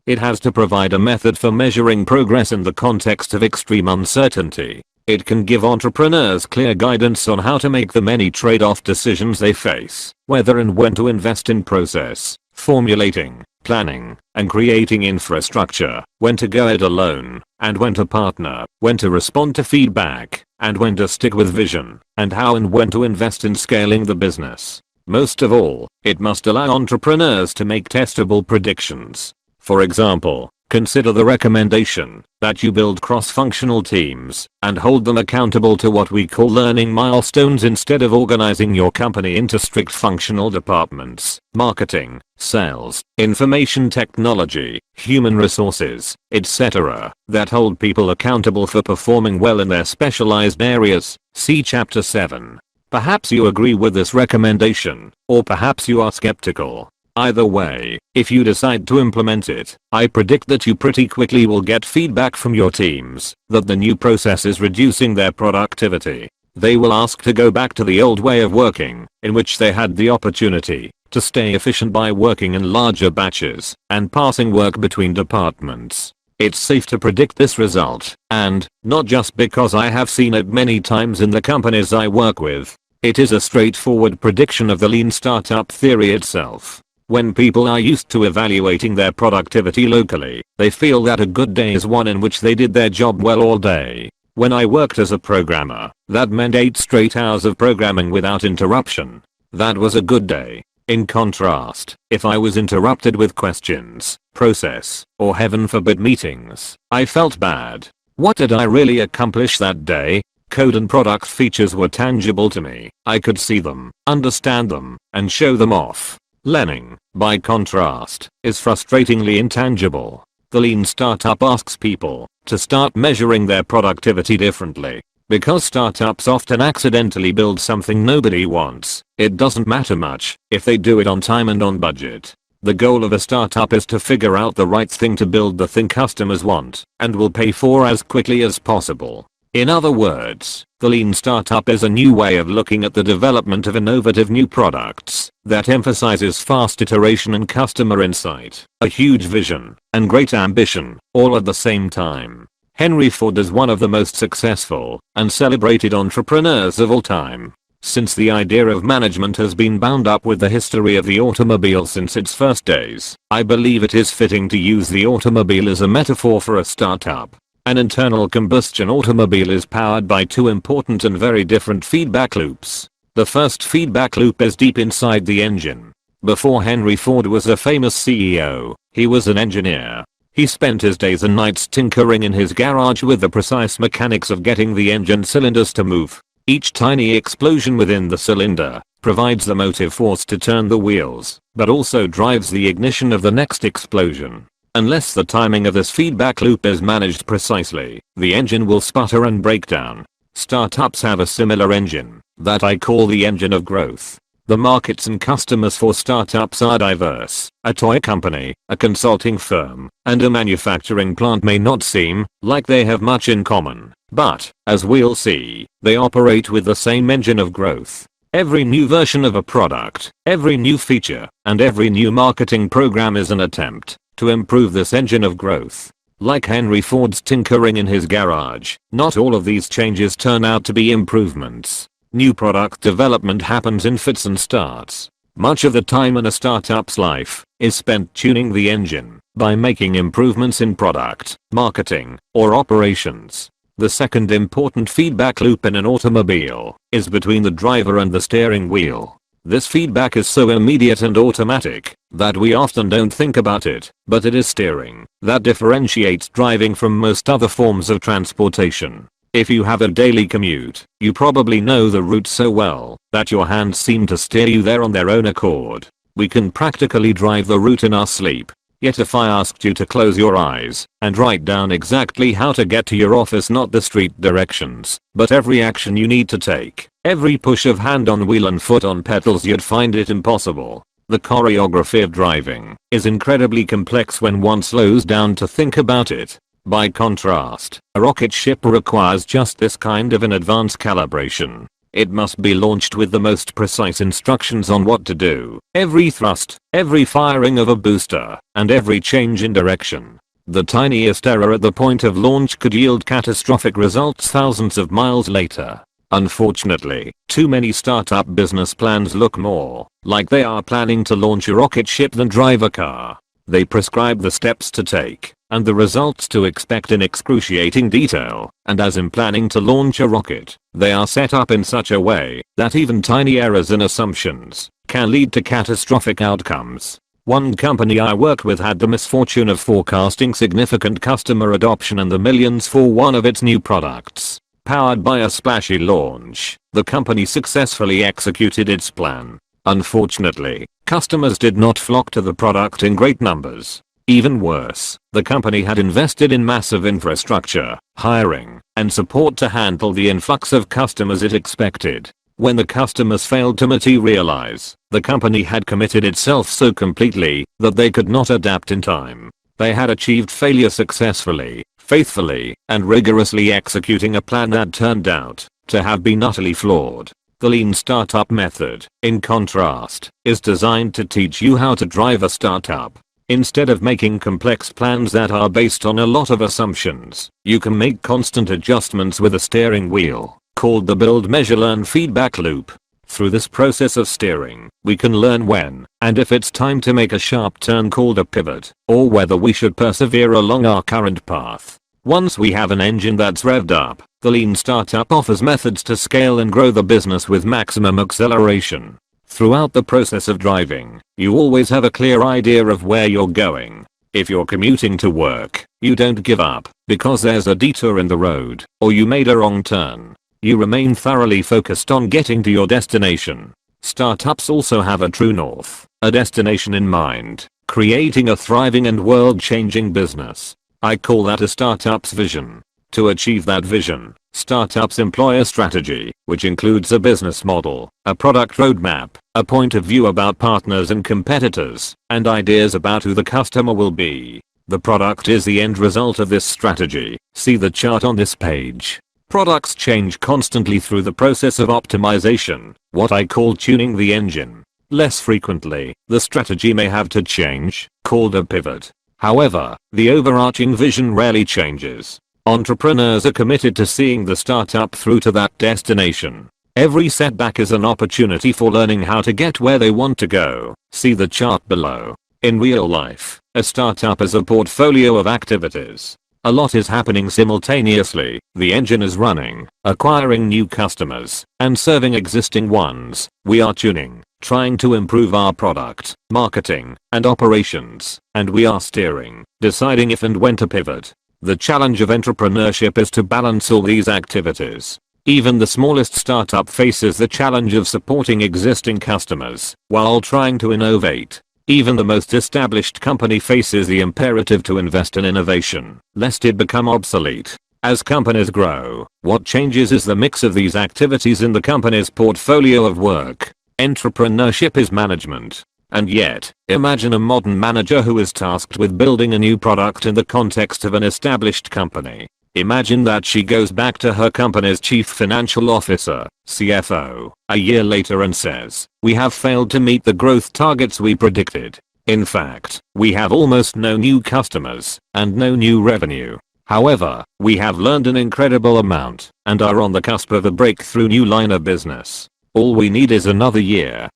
It has to provide a method for measuring progress in the context of extreme uncertainty. It can give entrepreneurs clear guidance on how to make the many trade-off decisions they face, whether and when to invest in process, formulating, planning, and creating infrastructure, when to go it alone, and when to partner, when to respond to feedback, and when to stick with vision, and how and when to invest in scaling the business. Most of all, it must allow entrepreneurs to make testable predictions. For example, consider the recommendation that you build cross-functional teams and hold them accountable to what we call learning milestones instead of organizing your company into strict functional departments: marketing, sales, information technology, human resources, etc., that hold people accountable for performing well in their specialized areas. See Chapter 7. Perhaps you agree with this recommendation, or perhaps you are skeptical. Either way, if you decide to implement it, I predict that you pretty quickly will get feedback from your teams that the new process is reducing their productivity. They will ask to go back to the old way of working, in which they had the opportunity to stay efficient by working in larger batches and passing work between departments. It's safe to predict this result, and not just because I have seen it many times in the companies I work with. It is a straightforward prediction of the lean startup theory itself. When people are used to evaluating their productivity locally, they feel that a good day is one in which they did their job well all day. When I worked as a programmer, that meant 8 straight hours of programming without interruption. That was a good day. In contrast, if I was interrupted with questions, process, or heaven forbid meetings, I felt bad. What did I really accomplish that day? Code and product features were tangible to me. I could see them, understand them, and show them off. Learning, by contrast, is frustratingly intangible. The lean startup asks people to start measuring their productivity differently. Because startups often accidentally build something nobody wants, it doesn't matter much if they do it on time and on budget. The goal of a startup is to figure out the right thing to build the thing customers want and will pay for as quickly as possible. In other words, the lean startup is a new way of looking at the development of innovative new products that emphasizes fast iteration and customer insight, a huge vision, and great ambition, all at the same time. Henry Ford is one of the most successful and celebrated entrepreneurs of all time. Since the idea of management has been bound up with the history of the automobile since its first days, I believe it is fitting to use the automobile as a metaphor for a startup. An internal combustion automobile is powered by 2 important and very different feedback loops. The first feedback loop is deep inside the engine. Before Henry Ford was a famous CEO, he was an engineer. He spent his days and nights tinkering in his garage with the precise mechanics of getting the engine cylinders to move. Each tiny explosion within the cylinder provides the motive force to turn the wheels, but also drives the ignition of the next explosion. Unless the timing of this feedback loop is managed precisely, the engine will sputter and break down. Startups have a similar engine that I call the engine of growth. The markets and customers for startups are diverse. A toy company, a consulting firm, and a manufacturing plant may not seem like they have much in common, but, as we'll see, they operate with the same engine of growth. Every new version of a product, every new feature, and every new marketing program is an attempt to improve this engine of growth. Like Henry Ford's tinkering in his garage, not all of these changes turn out to be improvements. New product development happens in fits and starts. Much of the time in a startup's life is spent tuning the engine by making improvements in product, marketing, or operations. The second important feedback loop in an automobile is between the driver and the steering wheel. This feedback is so immediate and automatic that we often don't think about it, but it is steering that differentiates driving from most other forms of transportation. If you have a daily commute, you probably know the route so well that your hands seem to steer you there on their own accord. We can practically drive the route in our sleep. Yet if I asked you to close your eyes and write down exactly how to get to your office, not the street directions, but every action you need to take, every push of hand on wheel and foot on pedals, you'd find it impossible. The choreography of driving is incredibly complex when one slows down to think about it. By contrast, a rocket ship requires just this kind of an advanced calibration. It must be launched with the most precise instructions on what to do, every thrust, every firing of a booster, and every change in direction. The tiniest error at the point of launch could yield catastrophic results thousands of miles later. Unfortunately, too many startup business plans look more like they are planning to launch a rocket ship than drive a car. They prescribe the steps to take and the results to expect in excruciating detail, and as in planning to launch a rocket, they are set up in such a way that even tiny errors in assumptions can lead to catastrophic outcomes. One company I worked with had the misfortune of forecasting significant customer adoption and the millions for one of its new products. Powered by a splashy launch, the company successfully executed its plan. Unfortunately, customers did not flock to the product in great numbers. Even worse, the company had invested in massive infrastructure, hiring, and support to handle the influx of customers it expected. When the customers failed to materialize, the company had committed itself so completely that they could not adapt in time. They had achieved failure successfully, faithfully, and rigorously executing a plan that turned out to have been utterly flawed. The lean startup method, in contrast, is designed to teach you how to drive a startup. Instead of making complex plans that are based on a lot of assumptions, you can make constant adjustments with a steering wheel, called the build measure learn feedback loop. Through this process of steering, we can learn when and if it's time to make a sharp turn called a pivot, or whether we should persevere along our current path. Once we have an engine that's revved up, the lean startup offers methods to scale and grow the business with maximum acceleration. Throughout the process of driving, you always have a clear idea of where you're going. If you're commuting to work, you don't give up because there's a detour in the road or you made a wrong turn. You remain thoroughly focused on getting to your destination. Startups also have a true north, a destination in mind, creating a thriving and world-changing business. I call that a startup's vision. To achieve that vision, startups employ a strategy, which includes a business model, a product roadmap, a point of view about partners and competitors, and ideas about who the customer will be. The product is the end result of this strategy. See the chart on this page. Products change constantly through the process of optimization, what I call tuning the engine. Less frequently, the strategy may have to change, called a pivot. However, the overarching vision rarely changes. Entrepreneurs are committed to seeing the startup through to that destination. Every setback is an opportunity for learning how to get where they want to go. See the chart below. In real life, a startup is a portfolio of activities. A lot is happening simultaneously. The engine is running, acquiring new customers, and serving existing ones. We are tuning, trying to improve our product, marketing, and operations, and we are steering, deciding if and when to pivot. The challenge of entrepreneurship is to balance all these activities. Even the smallest startup faces the challenge of supporting existing customers while trying to innovate. Even the most established company faces the imperative to invest in innovation, lest it become obsolete. As companies grow, what changes is the mix of these activities in the company's portfolio of work. Entrepreneurship is management. And yet, imagine a modern manager who is tasked with building a new product in the context of an established company. Imagine that she goes back to her company's chief financial officer, CFO, a year later and says, "We have failed to meet the growth targets we predicted. In fact, we have almost no new customers and no new revenue. However, we have learned an incredible amount and are on the cusp of a breakthrough new line of business. All we need is another year."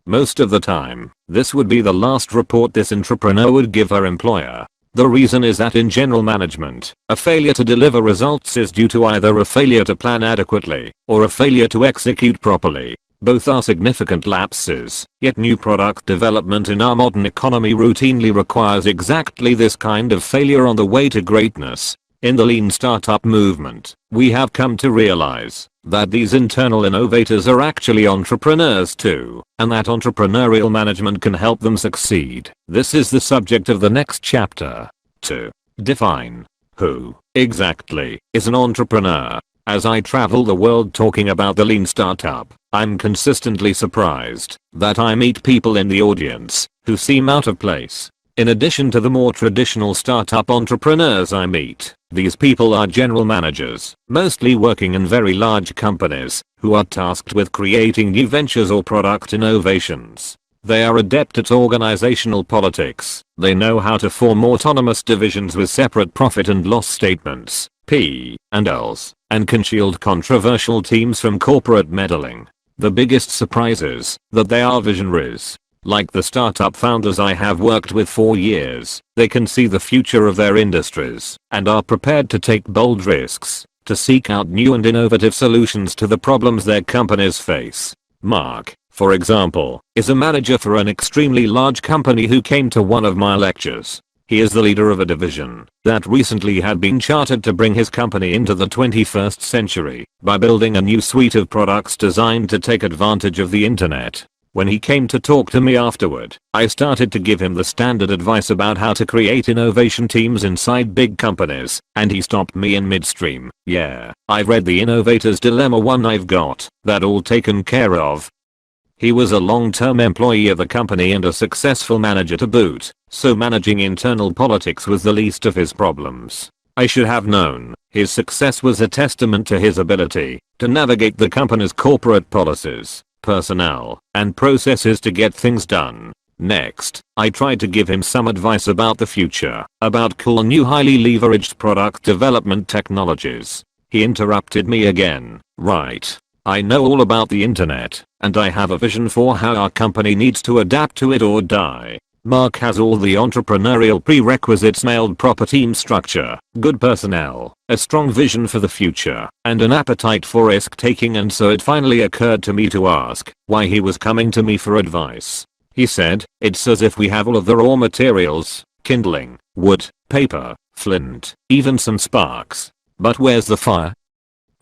Most of the time, this would be the last report this entrepreneur would give her employer. The reason is that in general management, a failure to deliver results is due to either a failure to plan adequately or a failure to execute properly. Both are significant lapses, yet new product development in our modern economy routinely requires exactly this kind of failure on the way to greatness. In the lean startup movement, we have come to realize that these internal innovators are actually entrepreneurs too, and that entrepreneurial management can help them succeed. This is the subject of the next chapter. 2. Define. Who, exactly, is an entrepreneur? As I travel the world talking about the lean startup, I'm consistently surprised that I meet people in the audience who seem out of place. In addition to the more traditional startup entrepreneurs I meet, These people are general managers, mostly working in very large companies, who are tasked with creating new ventures or product innovations. They are adept at organizational politics. They know how to form autonomous divisions with separate profit and loss statements, P&Ls, and can shield controversial teams from corporate meddling. The biggest surprise is that they are visionaries. Like the startup founders I have worked with for years, they can see the future of their industries and are prepared to take bold risks to seek out new and innovative solutions to the problems their companies face. Mark, for example, is a manager for an extremely large company who came to one of my lectures. He is the leader of a division that recently had been chartered to bring his company into the 21st century by building a new suite of products designed to take advantage of the internet. When he came to talk to me afterward, I started to give him the standard advice about how to create innovation teams inside big companies, and he stopped me in midstream. Yeah, I've read The Innovator's Dilemma 1. I've got that all taken care of. He was a long-term employee of the company and a successful manager to boot, so managing internal politics was the least of his problems. I should have known. His success was a testament to his ability to navigate the company's corporate policies, personnel, and processes to get things done. Next, I tried to give him some advice about the future, about cool new highly leveraged product development technologies. He interrupted me again. Right. I know all about the internet, and I have a vision for how our company needs to adapt to it or die. Mark has all the entrepreneurial prerequisites: nailed proper team structure, good personnel, a strong vision for the future, and an appetite for risk taking. And so it finally occurred to me to ask why he was coming to me for advice. He said, "It's as if we have all of the raw materials, kindling, wood, paper, flint, even some sparks. But where's the fire?"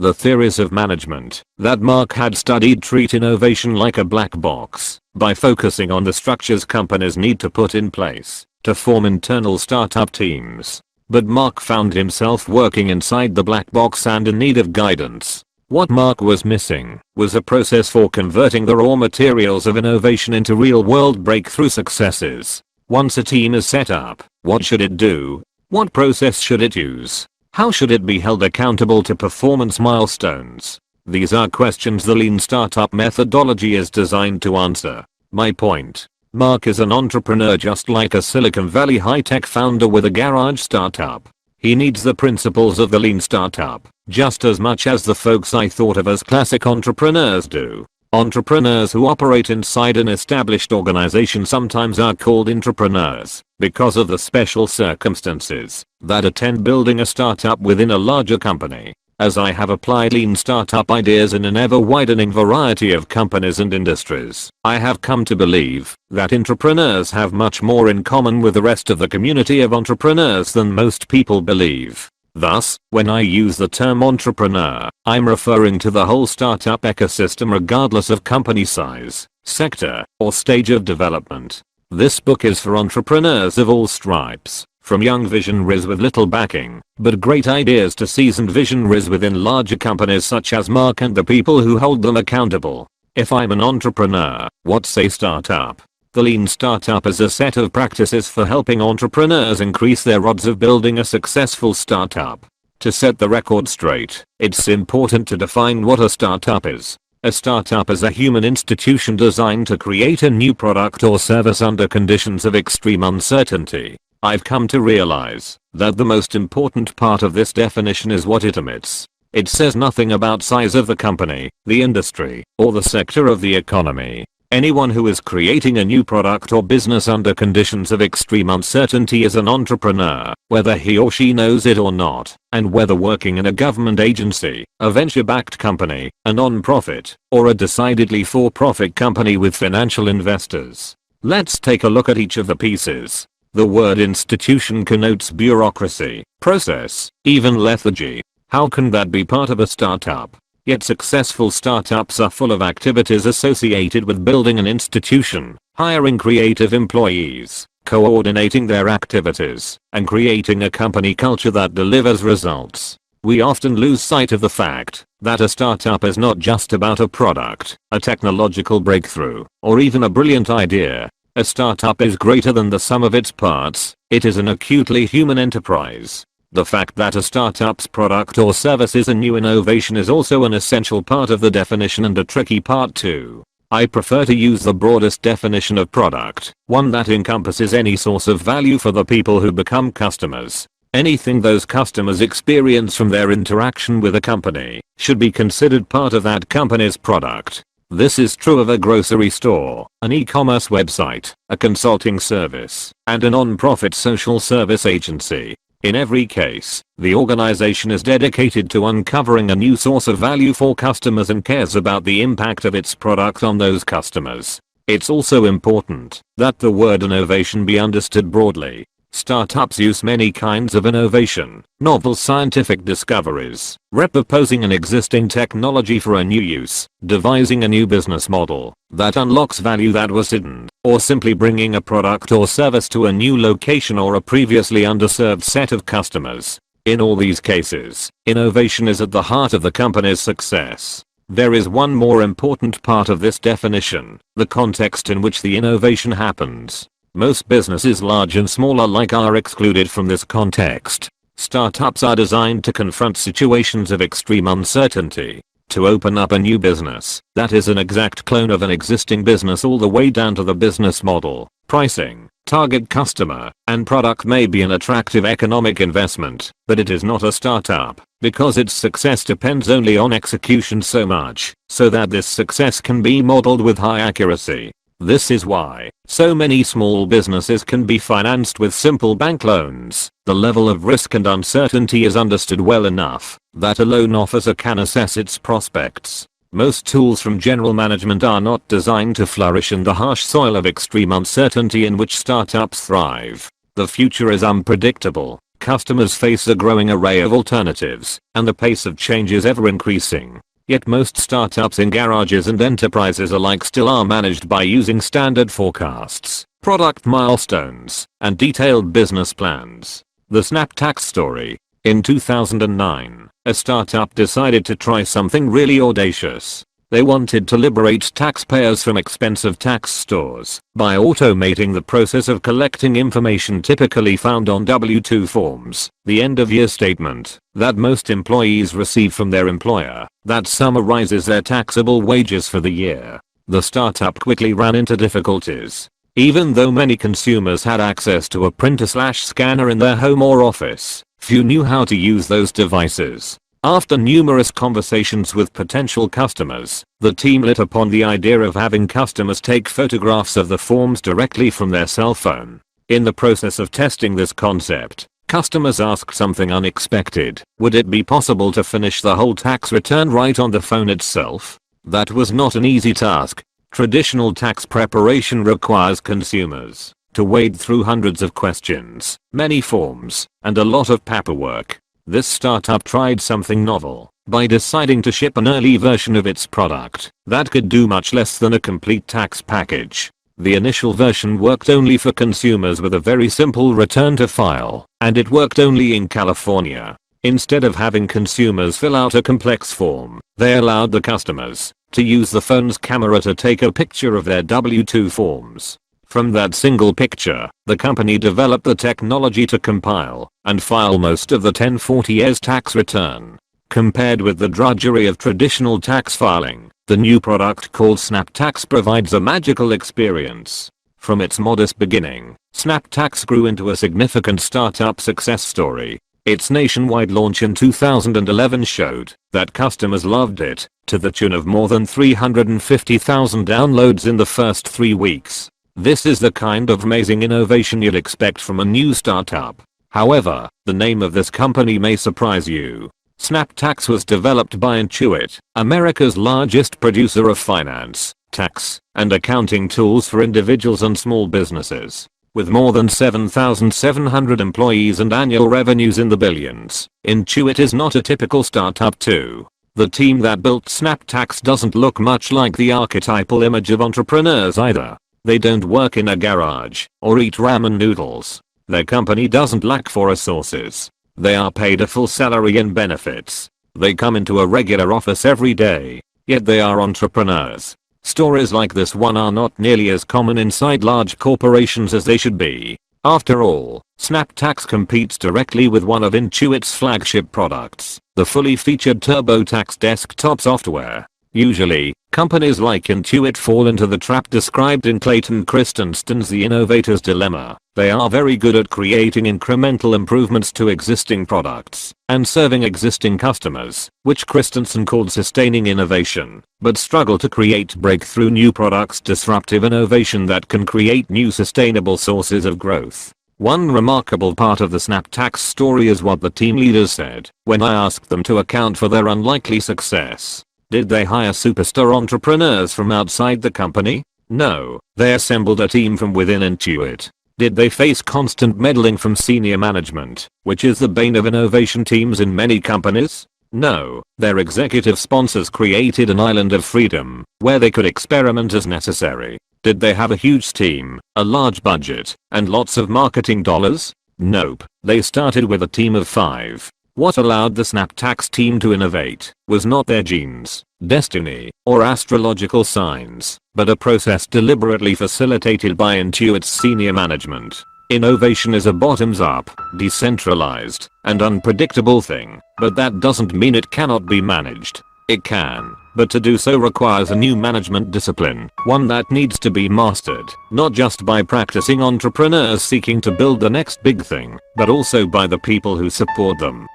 The theories of management that Mark had studied treat innovation like a black box by focusing on the structures companies need to put in place to form internal startup teams. But Mark found himself working inside the black box and in need of guidance. What Mark was missing was a process for converting the raw materials of innovation into real-world breakthrough successes. Once a team is set up, what should it do? What process should it use? How should it be held accountable to performance milestones? These are questions the lean startup methodology is designed to answer. My point: Mark is an entrepreneur just like a Silicon Valley high-tech founder with a garage startup. He needs the principles of the lean startup just as much as the folks I thought of as classic entrepreneurs do. Entrepreneurs who operate inside an established organization sometimes are called intrapreneurs because of the special circumstances that attend building a startup within a larger company. As I have applied lean startup ideas in an ever-widening variety of companies and industries, I have come to believe that intrapreneurs have much more in common with the rest of the community of entrepreneurs than most people believe. Thus, when I use the term entrepreneur, I'm referring to the whole startup ecosystem regardless of company size, sector, or stage of development. This book is for entrepreneurs of all stripes, from young visionaries with little backing, but great ideas to seasoned visionaries within larger companies such as Mark and the people who hold them accountable. If I'm an entrepreneur, what's a startup? The lean startup is a set of practices for helping entrepreneurs increase their odds of building a successful startup. To set the record straight, it's important to define what a startup is. A startup is a human institution designed to create a new product or service under conditions of extreme uncertainty. I've come to realize that the most important part of this definition is what it omits. It says nothing about size of the company, the industry, or the sector of the economy. Anyone who is creating a new product or business under conditions of extreme uncertainty is an entrepreneur, whether he or she knows it or not, and whether working in a government agency, a venture-backed company, a non-profit, or a decidedly for-profit company with financial investors. Let's take a look at each of the pieces. The word institution connotes bureaucracy, process, even lethargy. How can that be part of a startup? Yet successful startups are full of activities associated with building an institution, hiring creative employees, coordinating their activities, and creating a company culture that delivers results. We often lose sight of the fact that a startup is not just about a product, a technological breakthrough, or even a brilliant idea. A startup is greater than the sum of its parts. It is an acutely human enterprise. The fact that a startup's product or service is a new innovation is also an essential part of the definition and a tricky part too. I prefer to use the broadest definition of product, one that encompasses any source of value for the people who become customers. Anything those customers experience from their interaction with a company should be considered part of that company's product. This is true of a grocery store, an e-commerce website, a consulting service, and a non-profit social service agency. In every case, the organization is dedicated to uncovering a new source of value for customers and cares about the impact of its product on those customers. It's also important that the word innovation be understood broadly. Startups use many kinds of innovation, novel scientific discoveries, repurposing an existing technology for a new use, devising a new business model that unlocks value that was hidden, or simply bringing a product or service to a new location or a previously underserved set of customers. In all these cases, innovation is at the heart of the company's success. There is one more important part of this definition: the context in which the innovation happens. Most businesses, large and small alike, are excluded from this context. Startups are designed to confront situations of extreme uncertainty, to open up a new business that is an exact clone of an existing business all the way down to the business model, pricing, target customer, and product may be an attractive economic investment, but it is not a startup, because its success depends only on execution so much, so that this success can be modeled with high accuracy. This is why so many small businesses can be financed with simple bank loans. The level of risk and uncertainty is understood well enough that a loan officer can assess its prospects. Most tools from general management are not designed to flourish in the harsh soil of extreme uncertainty in which startups thrive. The future is unpredictable. Customers face a growing array of alternatives, and the pace of change is ever increasing. Yet most startups in garages and enterprises alike still are managed by using standard forecasts, product milestones, and detailed business plans. The Snap Tax story. In 2009, a startup decided to try something really audacious. They wanted to liberate taxpayers from expensive tax stores by automating the process of collecting information typically found on W-2 forms, the end-of-year statement that most employees receive from their employer that summarizes their taxable wages for the year. The startup quickly ran into difficulties. Even though many consumers had access to a printer/scanner in their home or office, few knew how to use those devices. After numerous conversations with potential customers, the team lit upon the idea of having customers take photographs of the forms directly from their cell phone. In the process of testing this concept, customers asked something unexpected: would it be possible to finish the whole tax return right on the phone itself? That was not an easy task. Traditional tax preparation requires consumers to wade through hundreds of questions, many forms, and a lot of paperwork. This startup tried something novel by deciding to ship an early version of its product that could do much less than a complete tax package. The initial version worked only for consumers with a very simple return to file, and it worked only in California. Instead of having consumers fill out a complex form, they allowed the customers to use the phone's camera to take a picture of their W-2 forms. From that single picture, the company developed the technology to compile and file most of the 1040's tax return. Compared with the drudgery of traditional tax filing, the new product called Snap Tax provides a magical experience. From its modest beginning, Snap Tax grew into a significant startup success story. Its nationwide launch in 2011 showed that customers loved it, to the tune of more than 350,000 downloads in the first 3 weeks. This is the kind of amazing innovation you'd expect from a new startup. However, the name of this company may surprise you. Snap Tax was developed by Intuit, America's largest producer of finance, tax, and accounting tools for individuals and small businesses. With more than 7,700 employees and annual revenues in the billions, Intuit is not a typical startup too. The team that built Snap Tax doesn't look much like the archetypal image of entrepreneurs either. They don't work in a garage or eat ramen noodles. Their company doesn't lack for resources. They are paid a full salary and benefits. They come into a regular office every day, yet they are entrepreneurs. Stories like this one are not nearly as common inside large corporations as they should be. After all, SnapTax competes directly with one of Intuit's flagship products, the fully featured TurboTax desktop software. Usually, companies like Intuit fall into the trap described in Clayton Christensen's The Innovator's Dilemma. They are very good at creating incremental improvements to existing products and serving existing customers, which Christensen called sustaining innovation, but struggle to create breakthrough new products, disruptive innovation that can create new sustainable sources of growth. One remarkable part of the SnapTax story is what the team leaders said when I asked them to account for their unlikely success. Did they hire superstar entrepreneurs from outside the company? No, they assembled a team from within Intuit. Did they face constant meddling from senior management, which is the bane of innovation teams in many companies? No, their executive sponsors created an island of freedom, where they could experiment as necessary. Did they have a huge team, a large budget, and lots of marketing dollars? Nope, they started with a team of 5. What allowed the SnapTax team to innovate was not their genes, destiny, or astrological signs, but a process deliberately facilitated by Intuit's senior management. Innovation is a bottoms-up, decentralized, and unpredictable thing, but that doesn't mean it cannot be managed. It can, but to do so requires a new management discipline, one that needs to be mastered, not just by practicing entrepreneurs seeking to build the next big thing, but also by the people who support them.